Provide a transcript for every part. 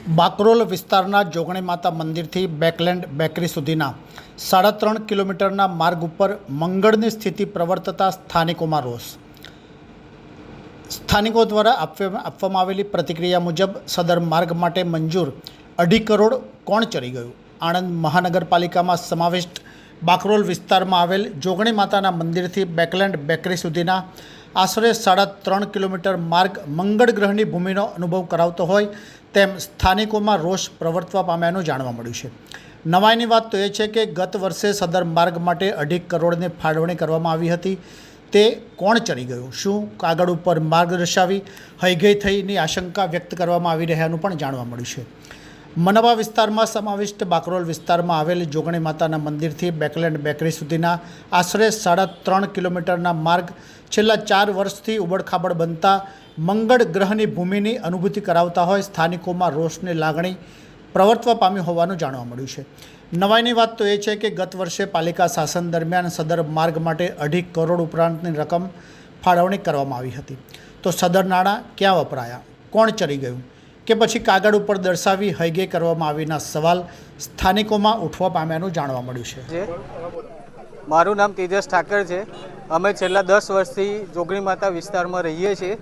બાકરોલ વિસ્તારના જોગણી માતા મંદિરથી બેકલેન્ડ બેકરી સુધીના 3.5 કિલોમીટરના માર્ગ ઉપર મંગળની સ્થિતિ પ્રવર્તતા સ્થાનિકોમાં રોષ. સ્થાનિકો દ્વારા આપવામાં આવેલી પ્રતિક્રિયા મુજબ સદર માર્ગ માટે મંજૂર 2.5 કરોડ કોણ ચરી ગયું. આણંદ મહાનગરપાલિકામાં સમાવિષ્ટ બાકરોલ વિસ્તારમાં આવેલ જોગણી માતાના મંદિરથી બેકલેન્ડ બેકરી સુધીના આશરે 3.5 કિલોમીટર માર્ગ મંગળ ગ્રહની ભૂમિનો અનુભવ કરાવતો હોય તેમ સ્થાનિકોમાં રોષ પ્રવર્તવા પામ્યાનું જાણવા મળ્યું છે. નવાઈની વાત તો એ છે કે ગત વર્ષે સદર માર્ગ માટે 2.5 કરોડની ફાળવણી કરવામાં આવી હતી. તે કોણ ચરી ગયું? શું કાગળ ઉપર માર્ગ દર્શાવી હૈગઈ થઈની આશંકા વ્યક્ત કરવામાં આવી રહ્યાનું પણ જાણવા મળ્યું છે. મનવા વિસ્તારમાં સમાવિષ્ટ બાકરોલ વિસ્તારમાં આવેલ જોગણી માતાના મંદિરથી બેકલેન્ડ બેકરી સુધીના આશરે 3.5 કિલોમીટરના માર્ગ છેલ્લા 4 વર્ષથી ઉબડખાબડ બનતા મંગળ ગ્રહની ભૂમિની અનુભૂતિ કરાવતા હોય સ્થાનિકોમાં રોષની લાગણી પ્રવર્તવા પામી હોવાનું જાણવા મળ્યું છે. નવાઈની વાત તો એ છે કે ગત વર્ષે પાલિકા શાસન દરમિયાન સદર માર્ગ માટે 2.5 કરોડ ઉપરાંતની રકમ ફાળવણી કરવામાં આવી હતી. તો સદર નાણાં ક્યાં વપરાયા, કોણ ચરી ગયું કે પછી કાગળ ઉપર દર્શાવી હૈગે કરવામાં આવીના સવાલ સ્થાનિકોમાં ઉઠવા પામ્યાનું જાણવા મળ્યું છે. મારું નામ તેજસ ઠાકર છે. અમે છેલ્લા 10 વર્ષથી જોગણી માતા વિસ્તારમાં રહીએ છીએ.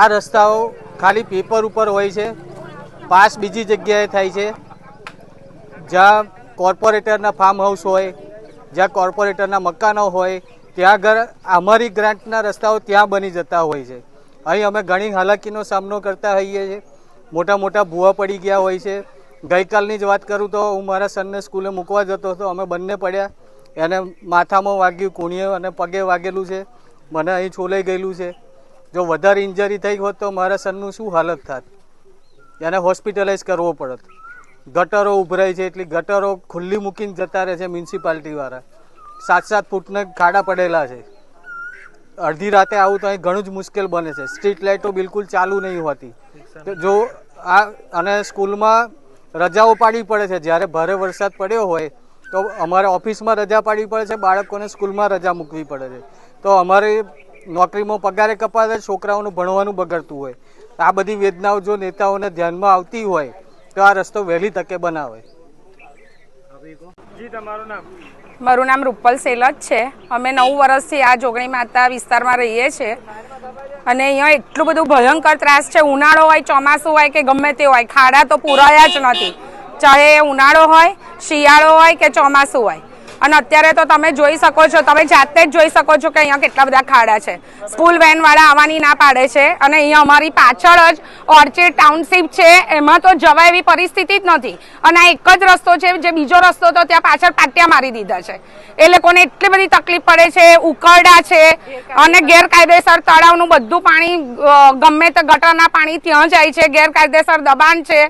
આ રસ્તાઓ ખાલી પેપર ઉપર હોય છે, પાસ બીજી જગ્યાએ થાય છે, જ્યાં કોર્પોરેટરના ફાર્મ હાઉસ હોય, જ્યાં કોર્પોરેટરના મકાનો હોય, ત્યાં આગળ અમારી ગ્રાન્ટના રસ્તાઓ ત્યાં બની જતા હોય છે. અહીં અમે ઘણી હાલાકીનો સામનો કરતા હોઈએ છીએ. મોટા મોટા ભૂવા પડી ગયા હોય છે. ગઈકાલની જ વાત કરું તો હું મારા સનને સ્કૂલે મૂકવા જતો હતો. અમે બંને પડ્યા. એને માથામાં વાગ્યું, કુણીએ અને પગે વાગેલું છે. મને અહીં છોલાઈ ગયેલું છે. જો વધારે ઇન્જરી થઈ હોત તો મારા સનનું શું હાલત થાત? એને હોસ્પિટલાઇઝ કરવો પડત. ગટરો ઉભરાય છે, એટલી ગટરો ખુલ્લી મૂકીને જતા રહે છે મ્યુનિસિપાલિટીવાળા. 7-7 ફૂટના ખાડા પડેલા છે. અડધી રાતે આવું તો અહીં ઘણું જ મુશ્કેલ બને છે. સ્ટ્રીટ લાઇટો બિલકુલ ચાલુ નહીં હોતી. તો જો આ અને સ્કૂલમાં રજાઓ પાડવી પડે છે. જ્યારે ભારે વરસાદ પડ્યો હોય તો અમારે ઓફિસમાં રજા પાડવી પડે છે, બાળકોને સ્કૂલમાં રજા મૂકવી પડે છે. તો અમારે નોકરીમાં પગારે કપાશે, છોકરાઓનું ભણવાનું બગડતું હોય. આ બધી વેદનાઓ જો નેતાઓને ધ્યાનમાં આવતી હોય તો આ રસ્તો વહેલી તકે બનાવે. મારું નામ રૂપલ સેલજ છે. અમે 9 વર્ષથી આ જોગણી માતા વિસ્તારમાં રહીએ છીએ અને અહીંયા એટલું બધું ભયંકર ત્રાસ છે. ઉનાળો હોય, ચોમાસું હોય કે ગમે તે હોય, ખાડા તો પૂરાયા જ નથી. ચાહે ઉનાળો હોય, શિયાળો હોય કે ચોમાસું હોય. અને અત્યારે તો તમે જોઈ શકો છો, તમે જાતે જ જોઈ શકો છો કે અહીંયા કેટલા બધા ખાડા છે. સ્કૂલ વેનવાળા આવવાની ના પાડે છે અને અહીંયા અમારી પાછળ જ ઓર્ચિડ ટાઉનશીપ છે, એમાં તો જવાય એવી પરિસ્થિતિ જ નથી. અને આ એક જ રસ્તો છે, જે બીજો રસ્તો તો ત્યાં પાછળ પાટિયા મારી દીધા છે. એ લોકોને એટલી બધી તકલીફ પડે છે, ઉકરડા છે અને ગેરકાયદેસર તળાવનું બધું પાણી, ગમે તે ગટરના પાણી ત્યાં જાય છે. ગેરકાયદેસર દબાણ છે.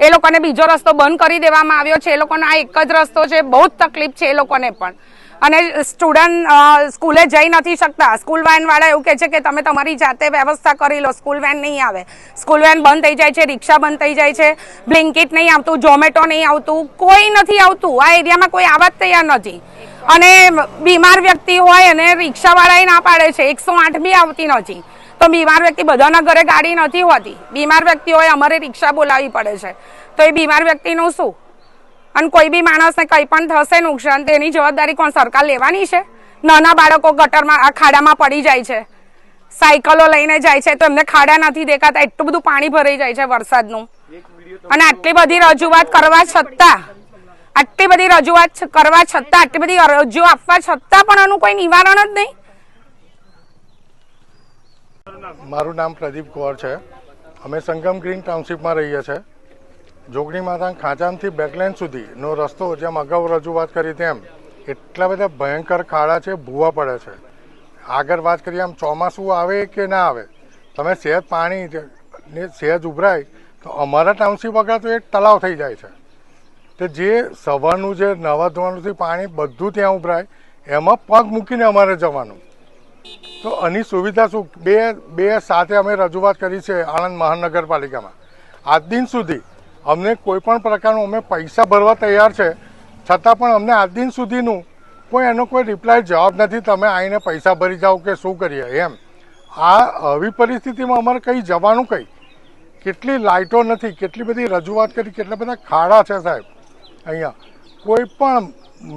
એ લોકોને બીજો રસ્તો બંધ કરી દેવામાં આવ્યો છે. એ લોકોનો આ એક જ રસ્તો છે. બહુ જ તકલીફ છે એ લોકોને પણ. અને સ્ટુડન્ટ સ્કૂલે જઈ નથી શકતા. સ્કૂલ વેનવાળા એવું કહે છે કે તમે તમારી જાતે વ્યવસ્થા કરી લો, સ્કૂલ વેન નહીં આવે. સ્કૂલ વેન બંધ થઈ જાય છે, રિક્ષા બંધ થઈ જાય છે, બ્લિંકિટ નહીં આવતું, ઝોમેટો નહીં આવતું, કોઈ નથી આવતું. આ એરિયામાં કોઈ આવવા જ તૈયાર નથી. અને બીમાર વ્યક્તિ હોય અને રિક્ષાવાળા ના પાડે છે, 108 બી આવતી નથી. તો બીમાર વ્યક્તિ, બધાના ઘરે ગાડી નથી હોતી. બીમાર વ્યક્તિ હોય, અમારે રિક્ષા બોલાવવી પડે છે. તો એ બીમાર વ્યક્તિનું શું? અને કોઈ બી માણસને કંઈ પણ થશે નુકસાન, તેની જવાબદારી કોણ? સરકાર લેવાની છે? નાના બાળકો ગટરમાં, આ ખાડામાં પડી જાય છે, સાયકલો લઈને જાય છે તો એમને ખાડા નથી દેખાતા, એટલું બધું પાણી ભરાઈ જાય છે વરસાદનું. અને આટલી બધી રજૂઆત કરવા છતાં, આટલી બધી અરજીઓ આપવા છતાં પણ આનું કોઈ નિવારણ જ નહીં. મારું નામ પ્રદીપ કૌર છે. અમે સંગમ ગ્રીન ટાઉનશીપમાં રહીએ છીએ. જોગણી માતા ખાંચામથી બેકલેન્ડ સુધીનો રસ્તો, જેમ અગાઉ રજૂઆત કરી તેમ એટલા બધા ભયંકર ખાડા છે, ભૂવા પડે છે. આગળ વાત કરીએ, આમ ચોમાસું આવે કે ના આવે, તમે સહેજ પાણી સહેજ ઉભરાય તો અમારા ટાઉનશીપ આગળ તો એક તળાવ થઈ જાય છે. તો જે સવારનું જે નવા ધોવાનુંથી પાણી બધું ત્યાં ઉભરાય, એમાં પગ મૂકીને અમારે જવાનું. તો આની સુવિધા શું? બે સાથે અમે રજૂઆત કરી છે આણંદ મહાનગરપાલિકામાં. આજ દિન સુધી અમને કોઈ પણ પ્રકારનું, અમે પૈસા ભરવા તૈયાર છે છતાં પણ અમને આજ દિન સુધીનું એનો કોઈ રિપ્લાય, જવાબ નથી. તમે આવીને પૈસા ભરી જાઓ કે શું કરીએ એમ. આ આવી પરિસ્થિતિમાં અમારે કંઈ જવાનું કંઈ કેટલી લાઇટો નથી, કેટલી બધી રજૂઆત કરી, કેટલા બધા ખાડા છે સાહેબ અહીંયા. કોઈ પણ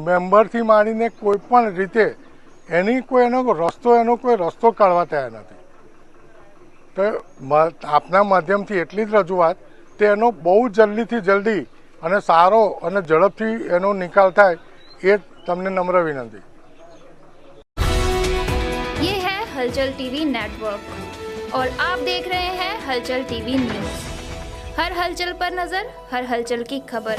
મેમ્બરથી માંડીને કોઈ પણ રીતે એનો કોઈ રસ્તો કાઢવા તૈયાર નથી. તો આપના માધ્યમથી એટલી જ રજૂઆત તે એનો બહુ જલ્દીથી જલ્દી અને સારો અને ઝડપથી એનો નિકાલ થાય એ તમને નમ્ર વિનંતી. ये है हलचल टीवी नेटवर्क और आप देख रहे हैं हलचल टीवी न्यूज. हर हलचल पर नजर, हर हलचल की खबर.